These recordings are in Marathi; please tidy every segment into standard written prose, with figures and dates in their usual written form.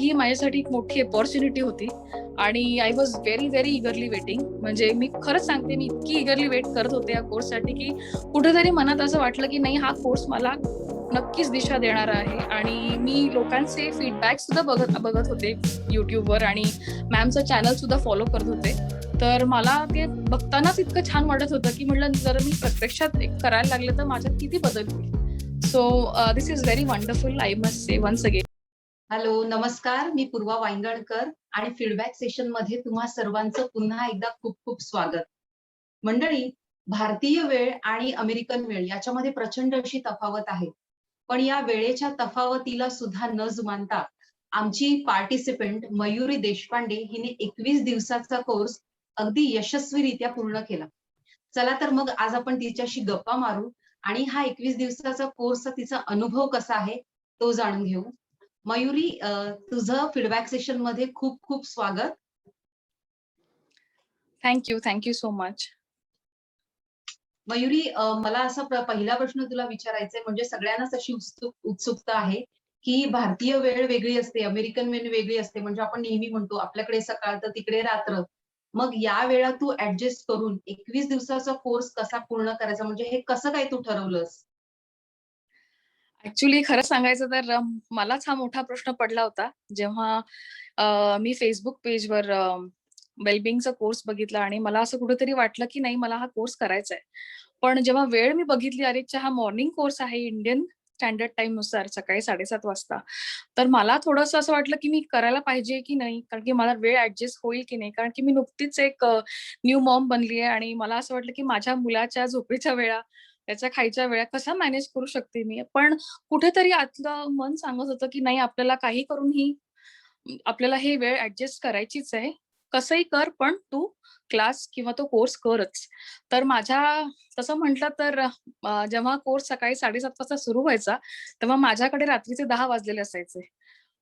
ही माझ्यासाठी एक मोठी अपॉर्च्युनिटी होती आणि I was very very eagerly waiting. म्हणजे मी खरंच सांगते, मी इतकी इगरली वेट करत होते या कोर्ससाठी की कुठेतरी मनात असं वाटलं की नाही, हा कोर्स मला नक्कीच दिशा देणार आहे. आणि मी लोकांचे फीडबॅक सुद्धा बघत होते युट्यूबवर आणि मॅमचं चॅनल सुद्धा फॉलो करत होते. तर मला ते बघतानाच इतकं छान वाटत होतं की म्हटलं, जर मी प्रत्यक्षात करायला लागले तर माझ्यात किती बदल होईल. So this is very wonderful, I must say once again. Hello, नमस्कार. मी पूर्वा वांगणकर आणि फीडबॅक सेशन मध्ये तुम्हा सर्वांचं पुन्हा एकदा खूप खूप स्वागत. मंडळी, भारतीय वेळ आणि अमेरिकन वेळ याच्यामध्ये प्रचंड अशी तफावत आहे. पण या वेळेच्या तफावतीला सुद्धा न जुमानता आमची पार्टिसिपेंट मयुरी देशपांडे हिने 21 दिवसाचा कोर्स अगदी यशस्वीरित्या पूर्ण केला. चला तर मग आज आपण तिच्याशी गप्पा मारू आणि हा 21 दिवसाचा कोर्सचा तिचा अनुभव कसा आहे तो जाणून घेऊ. मयुरी, तुझं फीडबॅक सेशन मध्ये खूप खूप स्वागत. Thank you so much. मयुरी, मला असा पहिला प्रश्न तुला विचारायचा आहे, म्हणजे सगळ्यांनाच अशी उत्सुकता आहे की भारतीय वेळ वेगळी असते, अमेरिकन वेळ वेगळी असते. म्हणजे आपण नेहमी म्हणतो आपल्याकडे सकाळ तर तिकडे रात्र. मग या वेळा तू ऍडजस्ट करून 21 दिवसाचा कोर्स कसा पूर्ण करायचा, म्हणजे हे कसं काय तू ठरवलंस? ऍक्च्युली खरं सांगायचं तर मलाच हा मोठा प्रश्न पडला होता जेव्हा मी फेसबुक पेजवर वेलबिंगचा कोर्स बघितला आणि मला असं कुठेतरी वाटलं की नाही, मला हा कोर्स करायचा आहे. पण जेव्हा वेळ मी बघितली, अरे हा मॉर्निंग कोर्स आहे इंडियन स्टँडर्ड टाइम नुसार सकाळी 7:30 वाजता. तर मला थोडंसं असं वाटलं की मी करायला पाहिजे की नाही, कारण की मला वेळ ऍडजस्ट होईल की नाही. कारण की मी नुकतीच एक न्यू मॉम बनली आहे आणि मला असं वाटलं की माझ्या मुलाच्या झोपेच्या वेळा, त्याच्या खायच्या वेळा कसा मॅनेज करू शकते मी. पण कुठेतरी आतलं मन सांगत होतं की नाही, आपल्याला काही करून ही आपल्याला हे वेळ ऍडजस्ट करायचीच आहे. कसंही कर, पण तू क्लास किंवा तो कोर्स करच. तर माझ्या तसं म्हटलं तर जेव्हा कोर्स सकाळी 7:30 वाजता सुरू व्हायचा, तेव्हा माझ्याकडे रात्रीचे 10 वाजलेले असायचे.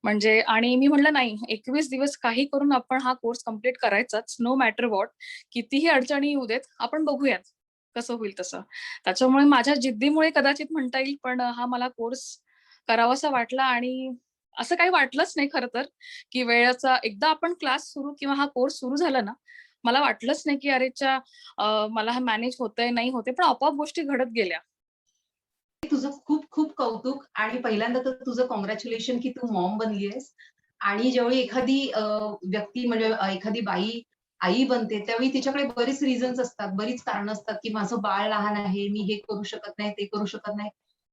म्हणजे आणि मी म्हटलं नाही, 21 दिवस काही करून आपण हा कोर्स कंप्लीट करायचाच, नो मॅटर व्हॉट. कितीही अडचणी येऊ देत, आपण बघूयात कसं होईल तसं. त्याच्यामुळे माझ्या जिद्दीमुळे कदाचित म्हणता येईल, पण हा मला कोर्स करावासा वाटला आणि असं काही वाटलंच नाही खरं तर, की वेळेचा एकदा आपण क्लास सुरू किंवा हा कोर्स सुरू झाला ना, मला वाटलंच नाही की मला हे मॅनेज होतंय, नाही होतंय. पण आपोआप गोष्टी घडत गेल्या. तुझं खूप खूप कौतुक आणि पहिल्यांदा तर तुझं कॉंग्रॅच्युलेशन की तू मॉम बनली आहेस. आणि ज्यावेळी एखादी व्यक्ती म्हणजे एखादी बाई आई बनते, त्यावेळी तिच्याकडे बरीच रिझन्स असतात, बरीच कारणं असतात, की माझं बाळ लहान आहे, मी हे करू शकत नाही, ते करू शकत नाही.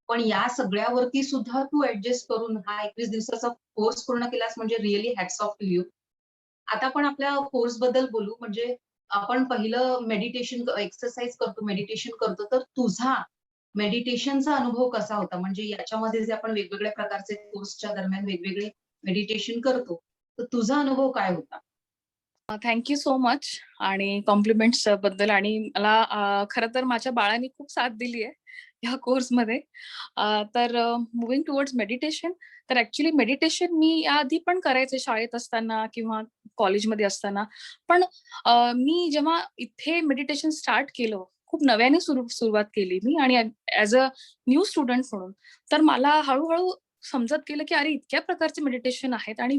पण या सगळ्यावरती सुद्धा तू ऍडजस्ट करून हा 21 दिवसाचा कोर्स पूर्ण केलास, म्हणजे really hats off to you. आता आपण आपल्या कोर्स बद्दल बोलू. म्हणजे आपण पहिलं मेडिटेशन एक्सरसाइज करतो, मेडिटेशन करतो. तर तुझा मेडिटेशनचा अनुभव कसा होता? म्हणजे याच्यामध्ये जे आपण वेगवेगळ्या प्रकारचे कोर्सच्या दरम्यान वेगवेगळे मेडिटेशन करतो, तर तुझा अनुभव काय होता? थँक सो मच आणि कॉम्प्लिमेंट्स बद्दल. आणि मला खरं तर माझ्या बाळाने खूप साथ दिली आहे ह्या कोर्समध्ये. तर मुव्हिंग टुवर्ड्स मेडिटेशन, तर ऍक्च्युली मेडिटेशन मी याआधी पण करायचे शाळेत असताना किंवा कॉलेजमध्ये असताना. पण मी जेव्हा इथे मेडिटेशन स्टार्ट केलं, खूप नव्याने सुरुवात केली मी आणि ऍज अ न्यू स्टुडंट म्हणून, तर मला हळूहळू समजत गेलं की अरे, इतक्या प्रकारचे मेडिटेशन आहेत आणि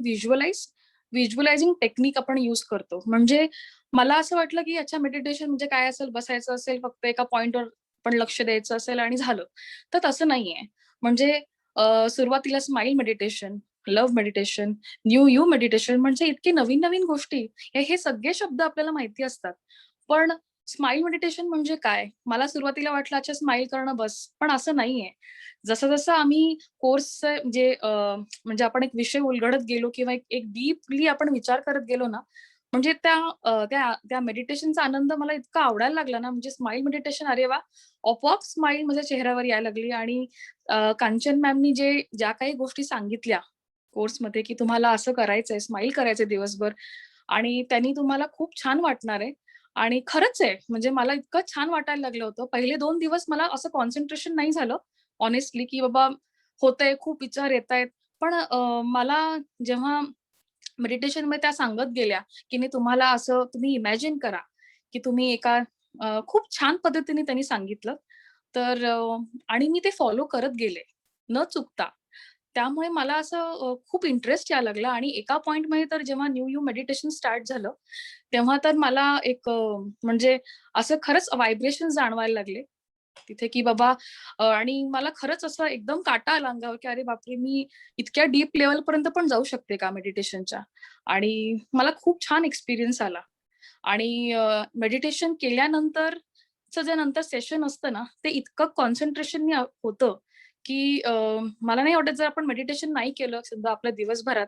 व्हिज्युअलायझिंग टेक्निक आपण यूज करतो. म्हणजे मला असं वाटलं की याच्या मेडिटेशन म्हणजे काय असेल, बसायचं असेल, फक्त एका पॉइंटवर पण लक्ष द्यायचं असेल आणि झालं. तर तसं नाहीये. म्हणजे सुरुवातीला smile meditation, love meditation, new you meditation, म्हणजे इतके नवीन-नवीन गोष्टी. हे सगळे शब्द आपल्याला माहिती असतात. पण स्माईल मेडिटेशन म्हणजे काय? मला सुरुवातीला वाटलं अच्छा स्माईल करणं बस. पण असं नाहीये. जसं-जसं आम्ही कोर्स म्हणजे आपण एक विषय उलगडत गेलो किंवा एक एक डीपली आपण विचार करत गेलो ना, म्हणजे त्या मेडिटेशनचा आनंद मला इतका आवडायला लागला ना, म्हणजे स्माईल मेडिटेशन, अरे वाह! आपोआप स्माईल माझ्या चेहऱ्यावर यायला लागली. आणि कांचन मॅमनी ज्या काही गोष्टी सांगितल्या कोर्समध्ये, की तुम्हाला असं करायचंय, स्माईल करायचंय दिवसभर आणि त्यांनी तुम्हाला खूप छान वाटणार आहे. आणि खरंच आहे, म्हणजे मला इतकं छान वाटायला लागलं होतं. पहिले 2 दिवस मला असं कॉन्सन्ट्रेशन नाही झालं हॉनेस्टली, की बाबा होतंय, खूप विचार येतायत. पण मला जेव्हा मेडिटेशनमध्ये त्या सांगत गेल्या, की नाही, तुम्हाला असं तुम्ही इमॅजिन करा, की तुम्ही एका खूप छान पद्धतीने त्यांनी सांगितलं. तर आणि मी ते फॉलो करत गेले, न चुकता. त्यामुळे मला असं खूप इंटरेस्ट यायला लागला आणि एका पॉइंटमध्ये तर जेव्हा न्यू यू मेडिटेशन स्टार्ट झालं, तेव्हा तर मला एक म्हणजे असं खरंच व्हायब्रेशन जाणवायला लागले तिथे, की बाबा आणि मला खरंच असं एकदम काटा आला अंगावर, की अरे बापरे! मी इतक्या डीप लेव्हलपर्यंत पण जाऊ शकते का मेडिटेशनच्या? आणि मला खूप छान एक्सपिरियन्स आला. आणि मेडिटेशन केल्यानंतरचं जे नंतर सेशन असतं ना, ते इतकं कॉन्सन्ट्रेशननी होतं, की मला नाही वाटत जर आपण मेडिटेशन नाही केलं समजा आपल्या दिवसभरात,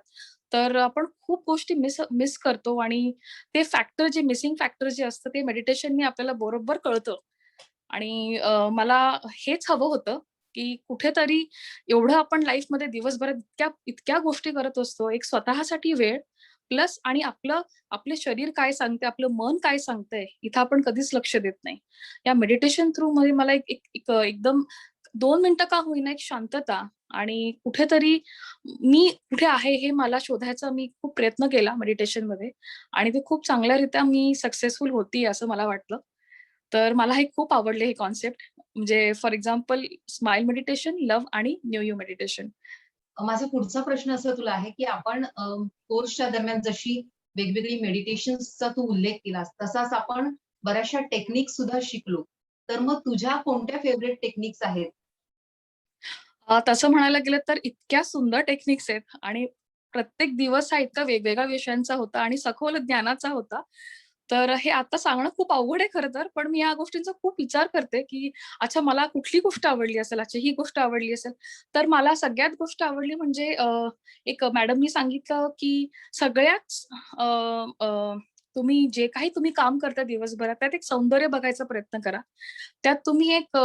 तर आपण खूप गोष्टी मिस मिस करतो आणि ते फॅक्टर जे मिसिंग फॅक्टर जे असतं ते मेडिटेशननी आपल्याला बरोबर कळतं. आणि मला हेच हवं होतं, की कुठेतरी एवढं आपण लाईफमध्ये दिवसभरात इतक्या इतक्या गोष्टी करत असतो. एक स्वतःसाठी वेळ प्लस आणि आपले शरीर काय सांगते, आपलं मन काय सांगतंय, इथं आपण कधीच लक्ष देत नाही. या मेडिटेशन थ्रूमध्ये मला एक एक एक एकदम 2 मिनिटं का होईना एक शांतता आणि कुठेतरी मी कुठे आहे हे मला शोधायचा मी खूप प्रयत्न केला मेडिटेशनमध्ये आणि ते खूप चांगल्यारीत्या मी सक्सेसफुल होतीये असं मला वाटलं. तर मला हे खूप आवडले हे कॉन्सेप्ट. म्हणजे for example smile meditation, love आणि न्यू यू मेडिटेशन. माझा पुढचा प्रश्न असा तुला आहे, की आपण कोर्सच्या दरम्यान जशी वेगवेगळी मेडिटेशन्सचा तू उल्लेख केलास, तसाच आपण बऱ्याचशा टेक्निक सुद्धा शिकलो. तर मग तुझ्या कोणत्या फेव्हरेट टेक्निक्स आहेत? तसं म्हणायला गेलं तर इतक्या सुंदर टेक्निक्स आहेत आणि प्रत्येक दिवस हा इतका वेगवेगळ्या विषयांचा होता आणि सखोल ज्ञानाचा होता. तर हे आता सांगणं खूप अवघड आहे खरं तर. पण मी या गोष्टींचा खूप विचार करते, की अच्छा मला कुठली गोष्ट आवडली असेल, अच्छा ही गोष्ट आवडली असेल. तर मला सगळ्यात गोष्ट आवडली म्हणजे एक मॅडमनी सांगितलं, की सगळ्याच अ, अ, तुम्ही जे काही तुम्ही काम करता दिवसभरात त्यात एक सौंदर्य बघायचा प्रयत्न करा. त्यात तुम्ही एक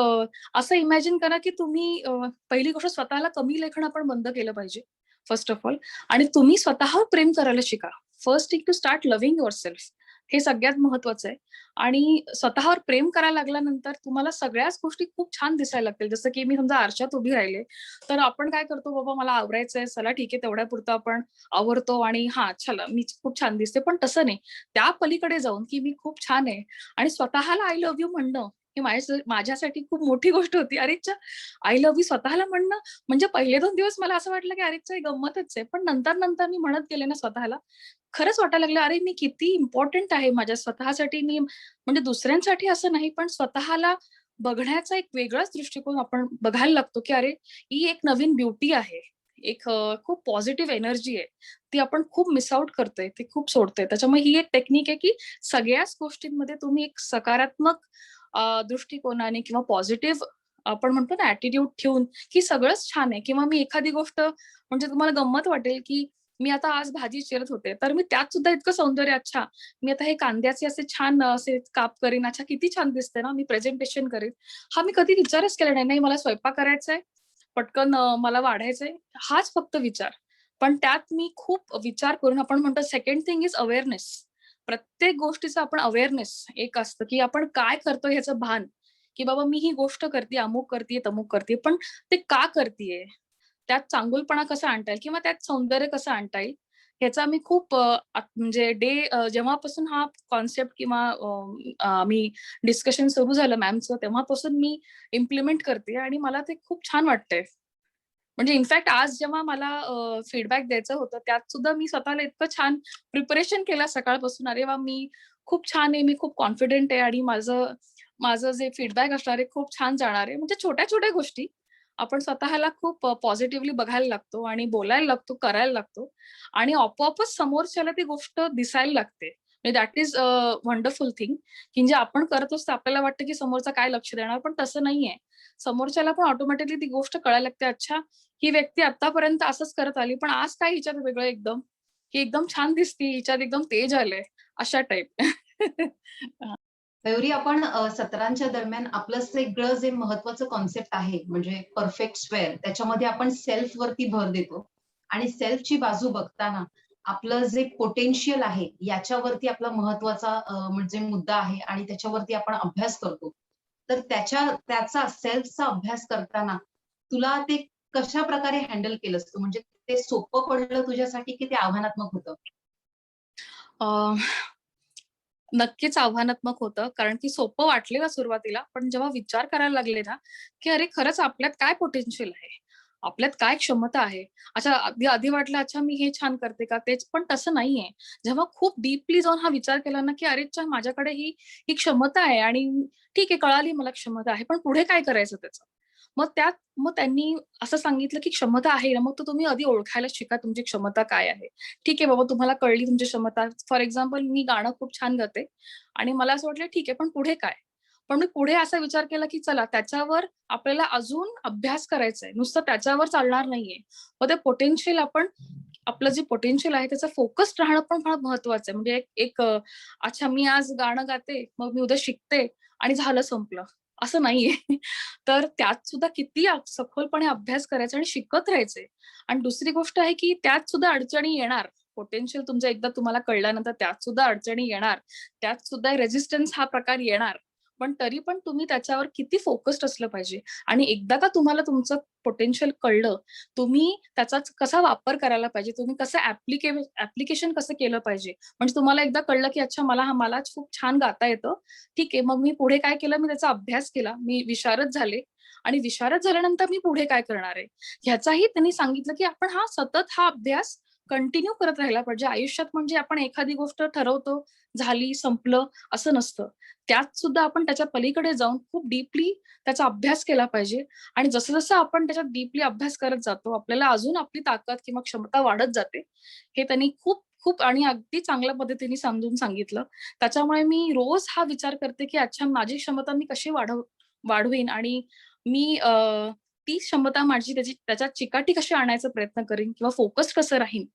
असं इमॅजिन करा, की तुम्ही पहिली गोष्ट स्वतःला कमी लेखणं आपण बंद केलं पाहिजे, फर्स्ट ऑफ ऑल आणि तुम्ही स्वतःवर प्रेम करायला शिका. First thing to start loving yourself हे सगळ्यात महत्वाचं आहे. आणि स्वतःवर प्रेम करायला लागल्यानंतर तुम्हाला सगळ्याच गोष्टी खूप छान दिसायला लागतील. जसं की मी समजा आरशात उभी राहिले, तर आपण काय करतो, बाबा मला आवरायचंय, चला ठीक आहे तेवढ्यापुरतं आपण आवरतो आणि हां, चला मी खूप छान दिसते. पण तसं नाही. त्या पलीकडे जाऊन, की मी खूप छान आहे आणि स्वतःला आय लव्ह यू म्हणणं ही माझ्यासाठी खूप मोठी गोष्ट होती. अरेच्चा! आय लव्ह यू स्वतःला म्हणणं म्हणजे पहिले 2 दिवस मला असं वाटलं, की अरेच्चा! ही गंमतच आहे. पण नंतर मी म्हणत गेले ना स्वतःला, खरंच वाटायला लागलं, अरे मी किती इम्पोर्टंट आहे माझ्या स्वतःसाठी. मी म्हणजे दुसऱ्यांसाठी असं नाही, पण स्वतःला बघण्याचा एक वेगळाच दृष्टिकोन आपण बघायला लागतो, की अरे ही एक नवीन ब्युटी आहे. एक खूप पॉझिटिव्ह एनर्जी आहे. ती आपण खूप मिस आउट करतोय, ती खूप सोडतोय. त्याच्यामुळे ही एक टेक्निक आहे, की सगळ्याच गोष्टींमध्ये तुम्ही एक सकारात्मक दृष्टिकोनाने किंवा पॉझिटिव्ह आपण म्हणतो ना ॲटिट्यूड ठेवून, की सगळंच छान आहे किंवा मी एखादी गोष्ट म्हणजे तुम्हाला गंमत वाटेल, की मी आता आज भाजी चिरत होते, तर मी त्यात सुद्धा इतकं सौंदर्य अच्छा, मी आता हे कांद्याचे असे छान असे काप करीन, अच्छा किती छान दिसते ना, मी प्रेझेंटेशन करेन. हा मी कधी विचारच केला नाही. नाही मला स्वयंपाक करायचा आहे, पटकन मला वाढायचंय, हाच फक्त विचार. पण त्यात मी खूप विचार करून आपण म्हणतो सेकंड थिंग इज अवेअरनेस. प्रत्येक गोष्टीचं आपण अवेअरनेस एक असतं, की आपण काय करतोय ह्याचं भान, की बाबा मी ही गोष्ट करतीये, अमुक करतीये, तमुक करतीये, पण ते का करतीये? त्यात चांगुलपणा कसा आणता येईल किंवा त्यात सौंदर्य कसं आणता येईल, ह्याचा मी खूप म्हणजे जेव्हापासून हा कॉन्सेप्ट किंवा मी डिस्कशन सुरू झालं मॅमचं, तेव्हापासून मी इम्प्लिमेंट करते आणि मला ते खूप छान वाटतंय. म्हणजे इनफॅक्ट आज जेव्हा मला फीडबॅक द्यायचं होतं, त्यात सुद्धा मी स्वतःला इतकं छान प्रिपरेशन केलं सकाळपासून. अरे वाह! मी खूप छान आहे, मी खूप कॉन्फिडंट आहे आणि माझं माझं जे फीडबॅक असणार आहे खूप छान जाणार आहे. म्हणजे छोट्या-छोट्या गोष्टी आपण स्वतःला खूप पॉझिटिव्हली बघायला लागतो आणि बोलायला लागतो, करायला लागतो आणि आपोआपच समोरच्याला ती गोष्ट दिसायला लागते. म्हणजे दॅट इज वंडरफुल थिंग, की म्हणजे आपण करत असतो आपल्याला वाटतं, की समोरचा काय लक्ष देणार, पण तसं नाहीये. समोरच्याला पण ऑटोमॅटिकली ती गोष्ट कळायला लागते, अच्छा ही व्यक्ती आत्तापर्यंत असंच करत आली, पण आज काय हिच्यात वेगळं एकदम? ही एकदम छान दिसती, हिच्यात एकदम तेज आलंय, अशा टाइप. मयुरी आपण सत्रांच्या दरम्यान आपलं सगळं जे महत्वाचं कॉन्सेप्ट आहे म्हणजे परफेक्ट स्क्वेअर त्याच्यामध्ये आपण सेल्फ वरती भर देतो आणि सेल्फची बाजू बघताना आपलं जे पोटेन्शियल आहे याच्यावरती आपला महत्वाचा म्हणजे मुद्दा आहे आणि त्याच्यावरती आपण अभ्यास करतो. तर त्याचा सेल्फचा अभ्यास करताना तुला ते कशा प्रकारे हँडल केलंस तू? म्हणजे ते सोपं पडलं तुझ्यासाठी की ते आव्हानात्मक होतं? अ, नक्कीच आव्हानात्मक होतं, कारण की सोपं वाटलेलं सुरुवातीला, पण जेव्हा विचार करायला लागले ना, की अरे खरंच आपल्यात काय पोटेन्शियल आहे? आपल्यात काय क्षमता आहे. अच्छा, आधी आधी वाटलं अच्छा मी हे छान करते का तेच, पण तसं नाहीये. जेव्हा खूप डीपली जाऊन हा विचार केला ना, की अरे अच्छा माझ्याकडे ही ही क्षमता आहे आणि ठीक आहे कळाली मला क्षमता आहे, पण पुढे काय करायचं त्याचं? मग त्यांनी असं सांगितलं, की क्षमता आहे ना, मग तर तुम्ही आधी ओळखायला शिका तुमची क्षमता काय आहे. ठीक आहे बाबा तुम्हाला कळली तुमची क्षमता. फॉर एक्झाम्पल मी गाणं खूप छान गाते आणि मला असं वाटलं ठीक आहे, पण पुढे काय? पण मी पुढे असा विचार केला, की चला त्याच्यावर आपल्याला अजून अभ्यास करायचा आहे. नुसतं त्याच्यावर चालणार नाहीये. मग ते पोटेन्शियल आपण आपलं जे पोटेन्शियल आहे त्याचं फोकस्ड राहणं पण फार महत्वाचं आहे. म्हणजे एक एक अच्छा मी आज गाणं गाते, मग मी उद्या शिकते आणि झालं संपलं. असं नाहीये. तर त्यात सुद्धा किती सखोलपणे अभ्यास करायचा आणि शिकत राहायचंय. आणि दुसरी गोष्ट आहे, की त्यात सुद्धा अडचणी येणार. पोटेन्शियल तुमचं एकदा तुम्हाला कळल्यानंतर त्यात सुद्धा अडचणी येणार. त्यात सुद्धा रेझिस्टन्स हा प्रकार येणार. पण तरी पण तुम्ही त्याच्यावर किती फोकस्ड असलं पाहिजे आणि एकदा का तुम्हाला तुमचं पोटेन्शियल कळलं, तुम्ही त्याचा कसा वापर करायला पाहिजे, तुम्ही कसं ऍप्लिकेशन कसं केलं पाहिजे. म्हणजे तुम्हाला एकदा कळलं, की अच्छा मलाच खूप छान गाता येतं. ठीक आहे, मग मी पुढे काय केलं, मी त्याचा अभ्यास केला. मी विशारद झाले आणि विशारद झाल्यानंतर मी पुढे काय करणार आहे, ह्याचाही त्यांनी सांगितलं, की आपण सतत हा अभ्यास कंटिन्यू करत राहायला पाहिजे. आयुष्यात म्हणजे आपण एखादी गोष्ट ठरवतो, झाली, संपलं असं नसतं. त्यात सुद्धा आपण त्याच्या पलीकडे जाऊन खूप डीपली त्याचा अभ्यास केला पाहिजे आणि जसं-जसं आपण त्याच्यात डीपली अभ्यास करत जातो, आपल्याला अजून आपली ताकद किंवा क्षमता वाढत जाते. हे त्यांनी खूप खूप आणि अगदी चांगल्या पद्धतीने समजून सांगितलं. त्याच्यामुळे मी रोज हा विचार करते, की अच्छा माझी क्षमता मी कशी वाढवीन आणि मी ती क्षमता माझी त्याच्यात चिकाटी कशी आणायचा प्रयत्न करीन किंवा फोकस्ड कसं राहीन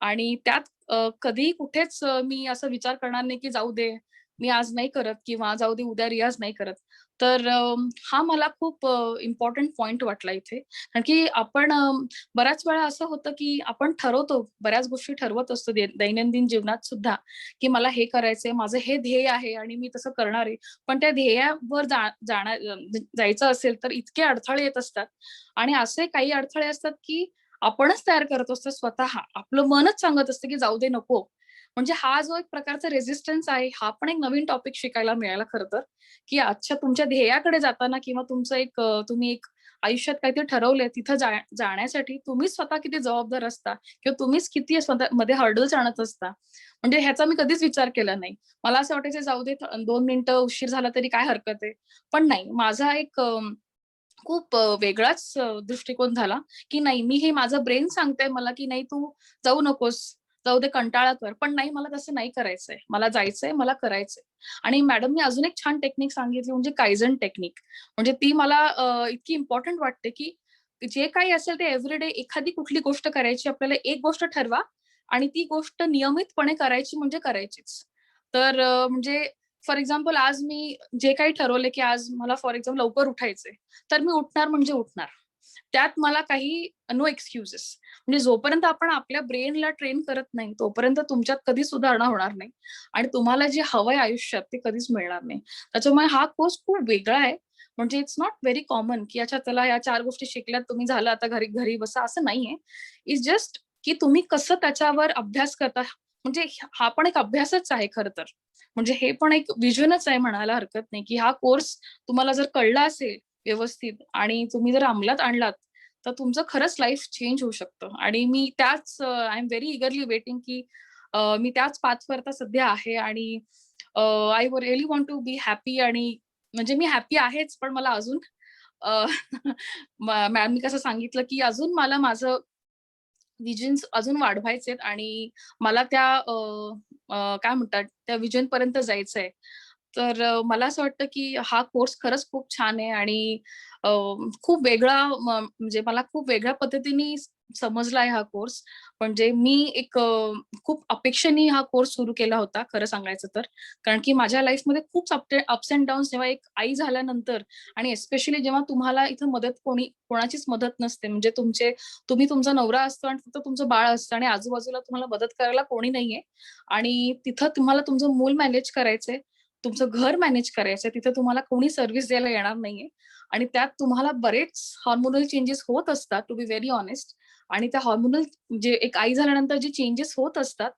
आणि त्यात कधीही कुठेच मी असा विचार करणार नाही, की जाऊ दे, मी आज नाही करत किंवा जाऊ दे उद्या रियाज नाही करत. तर हा मला खूप इम्पोर्टंट पॉइंट वाटला इथे. कारण की आपण बऱ्याच वेळा असं होतं, की आपण ठरवतो, बऱ्याच गोष्टी ठरवत असतो दैनंदिन जीवनात सुद्धा, की मला हे करायचंय, माझं हे ध्येय आहे आणि मी तसं करणार आहे. पण त्या ध्येयावर जायचं असेल तर इतके अडथळे येत असतात आणि असे काही अडथळे असतात, की आपणच तयार करत असतो स्वतः. आपलं मनच सांगत असतं, की जाऊ दे नको. म्हणजे हा जो एक प्रकारचा रेझिस्टन्स आहे, हा पण एक नवीन टॉपिक शिकायला मिळाला खरं तर, की अच्छा तुमच्या ध्येयाकडे जाताना किंवा तुमचं तुम्ही एक आयुष्यात काहीतरी ठरवलंय तिथं जाण्यासाठी तुम्हीच स्वतः किती जबाबदार असता किंवा तुम्हीच किती स्वतःमध्ये हर्डल्स आणत असता. म्हणजे ह्याचा मी कधीच विचार केला नाही. मला असं वाटायचं जाऊ दे 2 मिनिटं उशीर झाला तरी काय हरकत आहे. पण नाही, माझा एक खूप वेगळाच दृष्टिकोन झाला, की नाही मी हे माझं ब्रेन सांगतंय मला, की नाही तू जाऊ नकोस, जाऊ दे कंटाळा कर. पण नाही मला तसं नाही करायचंय. मला जायचंय, मला करायचंय. आणि मॅडमनी अजून एक छान टेक्निक सांगितली म्हणजे कायझन टेक्निक. म्हणजे ती मला इतकी इम्पोर्टंट वाटते, की जे काही असेल ते एव्हरीडे एखादी कुठली गोष्ट करायची. आपल्याला एक गोष्ट ठरवा आणि ती गोष्ट नियमितपणे करायची म्हणजे करायचीच. तर म्हणजे फॉर एक्झाम्पल आज मी जे काही ठरवलंय, की आज मला फॉर एक्झाम्पल लवकर उठायचंय. तर मी उठणार म्हणजे उठणार. त्यात मला काही नो एक्सक्युजेस. म्हणजे जोपर्यंत आपण आपल्या ब्रेनला ट्रेन करत नाही, तोपर्यंत तुमच्यात कधीच सुधारणा होणार नाही आणि तुम्हाला जे हवंय आयुष्यात ते कधीच मिळणार नाही. त्याच्यामुळे हा कोर्स खूप वेगळा आहे. म्हणजे इट्स नॉट व्हेरी कॉमन, की अच्छा चला या 4 गोष्टी शिकल्यात तुम्ही झालं आता घरी घरी बसा असं नाहीये. इट्स जस्ट की तुम्ही कसं त्याच्यावर अभ्यास करता. म्हणजे हा पण एक अभ्यासच आहे खरं तर. म्हणजे हे पण एक व्हिजनच आहे म्हणायला हरकत नाही, की हा कोर्स तुम्हाला जर कळला असेल व्यवस्थित आणि तुम्ही जर अंमलात आणलात, तर तुमचं खरंच लाईफ चेंज होऊ शकतं. आणि मी त्याच I am very eagerly waiting, की मी त्याच पाथवर आता सध्या आहे आणि I really want to be happy आणि म्हणजे मी हॅपी आहेच, पण मला अजून अ, मॅमनी कसं सांगितलं, की अजून मला माझं व्हिजन्स अजून वाढवायचेत आणि मला त्या काय म्हणतात त्या व्हिजनपर्यंत जायचंय. तर मला असं वाटतं, की हा कोर्स खरंच खूप छान आहे आणि अ, खूप वेगळा म्हणजे मला खूप वेगळ्या पद्धतीने समजला आहे हा कोर्स. म्हणजे मी एक खूप अपेक्षेने हा कोर्स सुरू केला होता खरं सांगायचं तर. कारण की माझ्या लाईफमध्ये खूप अप्स एंड डाउन्स जेव्हा एक आई झाल्यानंतर आणि स्पेशली जेव्हा तुम्हाला इथं कोणाचीच मदत नसते. म्हणजे तुम्ही तुमचा नवरा असतो आणि फक्त तुमचं बाळ असतं आणि आजूबाजूला तुम्हाला मदत करायला कोणी नाहीये आणि तिथं तुम्हाला तुमचं मूल मॅनेज करायचंय, तुमचं घर मॅनेज करायचंय, तिथं तुम्हाला कोणी सर्व्हिस द्यायला येणार नाहीये आणि त्यात तुम्हाला बरेच हार्मोनल चेंजेस होत असतात टू बी व्हेरी हॉनेस्ट आणि त्या हॉर्मोनल जे एक आई झाल्यानंतर जे चेंजेस होत असतात,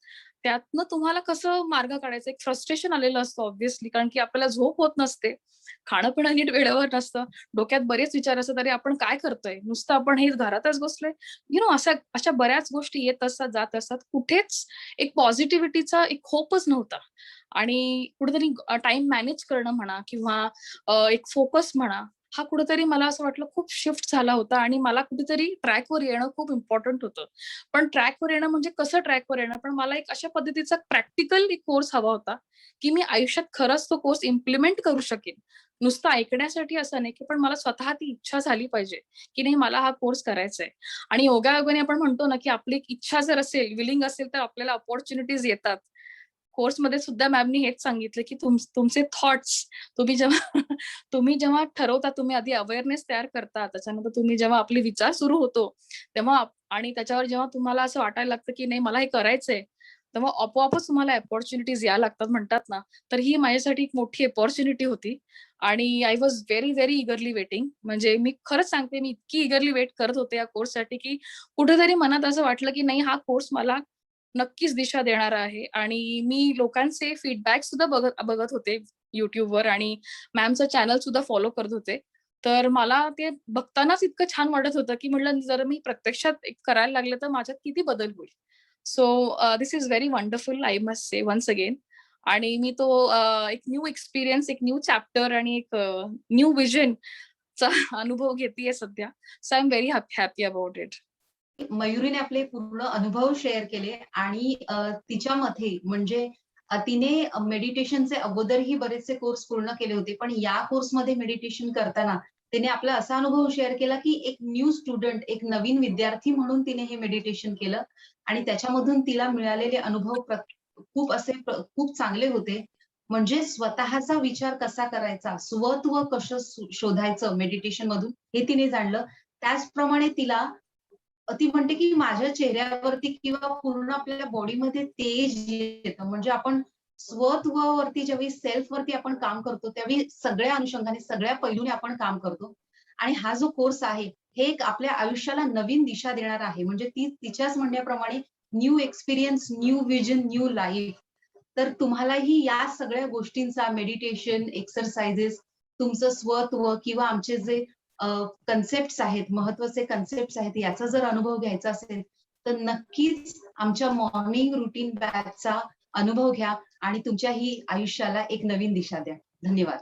त्यातनं तुम्हाला कसं मार्ग काढायचा, एक फ्रस्ट्रेशन आलेलं असतं ऑब्व्हियसली, कारण की आपल्याला झोप होत नसते, खाणं-पिणं नीट वेळेवर नसतं, डोक्यात बरेच विचार असतात, "अरे आपण काय करतोय? नुसतं आपण हे घरातच बसलोय." अशा अशा बऱ्याच गोष्टी येत असतात, जात असतात. कुठेच एक पॉझिटिव्हिटीचा एक होपच नव्हता. आणि कुठेतरी टाईम मॅनेज करणं म्हणा किंवा एक फोकस म्हणा, हा कुठेतरी मला असं वाटलं खूप शिफ्ट झाला होता आणि मला कुठेतरी ट्रॅकवर येणं खूप इम्पोर्टंट होतं. पण ट्रॅकवर येणं म्हणजे कसं ट्रॅकवर येणं? पण मला एक अशा पद्धतीचा प्रॅक्टिकल एक कोर्स हवा होता, की मी आयुष्यात खरंच तो कोर्स इम्प्लिमेंट करू शकेन. नुसतं ऐकण्यासाठी असं नाही, की पण मला स्वतः ती इच्छा झाली पाहिजे, की नाही मला हा कोर्स करायचा आहे. आणि योगायोगाने आपण म्हणतो ना, की आपली एक इच्छा जर असेल, विलिंग असेल, तर आपल्याला अपॉर्च्युनिटीज येतात. कोर्समध्ये सुद्धा मॅमनी हेच सांगितलं, की तुमचे थॉट्स तुम्ही जेव्हा तुम्ही जेव्हा ठरवता, तुम्ही आधी अवेअरनेस तयार करता. त्याच्यानंतर तुम्ही जेव्हा आपले विचार सुरू होतो, तेव्हा आणि त्याच्यावर जेव्हा तुम्हाला असं वाटायला लागतं, की नाही मला हे करायचंय, तेव्हा आपोआपच तुम्हाला अपॉर्च्युनिटीज यायला लागतात म्हणतात ना. तर ही माझ्यासाठी एक मोठी अपॉर्च्युनिटी होती आणि I was very, very eagerly waiting. म्हणजे मी खरंच सांगते, मी इतकी इगरली वेट करत होते या कोर्ससाठी, की कुठेतरी मनात असं वाटलं, की नाही हा कोर्स मला नक्कीच दिशा देणारा आहे आणि मी लोकांचे फीडबॅक सुद्धा बघत बघत होते YouTubeवर आणि मॅमचं चॅनल सुद्धा फॉलो करत होते. तर मला ते बघतानाच इतकं छान वाटत होतं, की म्हटलं जर मी प्रत्यक्षात एक करायला लागले, तर माझ्यात किती बदल होईल. So this is very wonderful I must say once again. आणि मी तो एक न्यू एक्सपिरियन्स, एक न्यू चॅप्टर आणि एक न्यू व्हिजनचा अनुभव घेतेय सध्या. So I am very happy about it. मयुरीने आपले पूर्ण अनुभव शेअर केले आणि तिच्यामध्ये म्हणजे तिने मेडिटेशनचे अगोदरही बरेचसे कोर्स पूर्ण केले होते. पण या कोर्समध्ये मेडिटेशन करताना तिने आपला असा अनुभव शेअर केला, की एक न्यू स्टुडंट, एक नवीन विद्यार्थी म्हणून तिने हे मेडिटेशन केलं आणि त्याच्यामधून तिला मिळालेले अनुभव खूप चांगले होते. म्हणजे स्वतःचा विचार कसा करायचा, स्वत्व कसं शोधायचं मेडिटेशनमधून हे तिने जाणलं. त्याचप्रमाणे ती म्हणते, की माझ्या चेहऱ्यावरती किंवा पूर्ण आपल्या बॉडीमध्ये तेज येतं. म्हणजे आपण स्वत्वावरती ज्यावेळी सेल्फवरती आपण काम करतो, त्यावेळी सगळ्या अनुषंगाने, सगळ्या पैलूने आपण काम करतो. आणि हा जो कोर्स आहे, हे एक आपल्या आयुष्याला नवीन दिशा देणारा आहे. म्हणजे ती तिच्याच म्हणण्याप्रमाणे new experience, new vision, new life. तर तुम्हालाही या सगळ्या गोष्टींचा मेडिटेशन, एक्सरसाइजेस, तुमचं स्वत्व किंवा आमचे जे कन्सेप्ट्स आहेत, महत्त्वाचे कन्सेप्ट्स आहेत, याचा जर अनुभव घ्यायचा असेल, तर नक्कीच आमच्या मॉर्निंग रुटीन बॅचचा अनुभव घ्या आणि तुमच्याही आयुष्याला एक नवीन दिशा द्या. धन्यवाद.